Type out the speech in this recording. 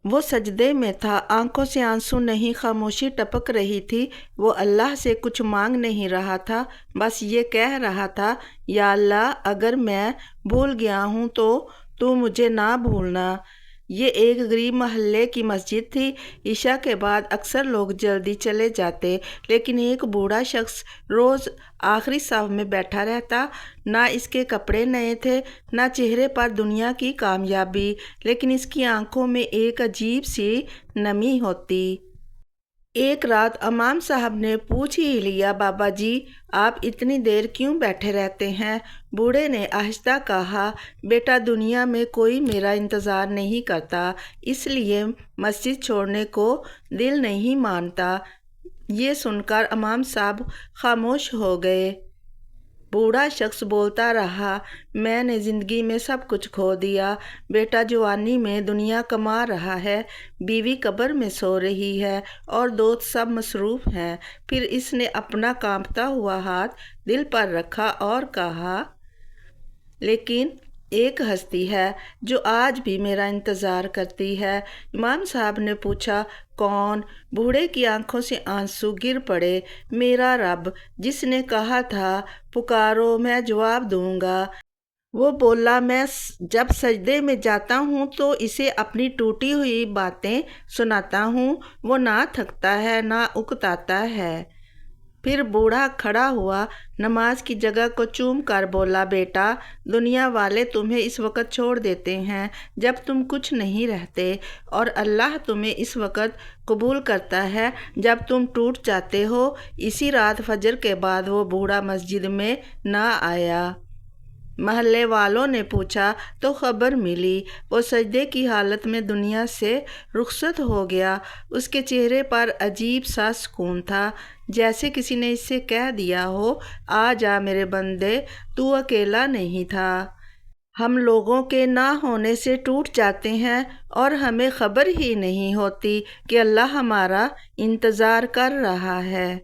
وہ سجدے میں تھا، آنکھوں سے آنسو نہیں، خاموشی ٹپک رہی تھی۔ وہ اللہ سے کچھ مانگ نہیں رہا تھا، بس یہ کہہ رہا تھا، یا اللہ، اگر میں بھول گیا ہوں تو مجھے نہ بھولنا۔ یہ ایک غریب محلے کی مسجد تھی۔ عشاء کے بعد اکثر لوگ جلدی چلے جاتے، لیکن ایک بوڑھا شخص روز آخری صف میں بیٹھا رہتا۔ نہ اس کے کپڑے نئے تھے، نہ چہرے پر دنیا کی کامیابی، لیکن اس کی آنکھوں میں ایک عجیب سی نمی ہوتی۔ ایک رات امام صاحب نے پوچھ ہی لیا، بابا جی، آپ اتنی دیر کیوں بیٹھے رہتے ہیں؟ بوڑھے نے آہستہ کہا، بیٹا، دنیا میں کوئی میرا انتظار نہیں کرتا، اس لیے مسجد چھوڑنے کو دل نہیں مانتا۔ یہ سن کر امام صاحب خاموش ہو گئے۔ بوڑھا شخص بولتا رہا، میں نے زندگی میں سب کچھ کھو دیا۔ بیٹا جوانی میں دنیا کما رہا ہے، بیوی قبر میں سو رہی ہے اور دوست سب مصروف ہیں۔ پھر اس نے اپنا کانپتا ہوا ہاتھ دل پر رکھا اور کہا، لیکن ایک ہستی ہے جو آج بھی میرا انتظار کرتی ہے۔ امام صاحب نے پوچھا، کون؟ بوڑھے کی آنکھوں سے آنسو گر پڑے۔ میرا رب، جس نے کہا تھا پکارو میں جواب دوں گا۔ وہ بولا، میں جب سجدے میں جاتا ہوں تو اسے اپنی ٹوٹی ہوئی باتیں سناتا ہوں، وہ نہ تھکتا ہے نہ اکتاتا ہے۔ پھر بوڑھا کھڑا ہوا، نماز کی جگہ کو چوم کر بولا، بیٹا، دنیا والے تمہیں اس وقت چھوڑ دیتے ہیں جب تم کچھ نہیں رہتے، اور اللہ تمہیں اس وقت قبول کرتا ہے جب تم ٹوٹ جاتے ہو۔ اسی رات فجر کے بعد وہ بوڑھا مسجد میں نہ آیا۔ محلے والوں نے پوچھا تو خبر ملی، وہ سجدے کی حالت میں دنیا سے رخصت ہو گیا۔ اس کے چہرے پر عجیب سا سکون تھا، جیسے کسی نے اس سے کہہ دیا ہو، آ جا میرے بندے، تو اکیلا نہیں تھا۔ ہم لوگوں کے نہ ہونے سے ٹوٹ جاتے ہیں اور ہمیں خبر ہی نہیں ہوتی کہ اللہ ہمارا انتظار کر رہا ہے۔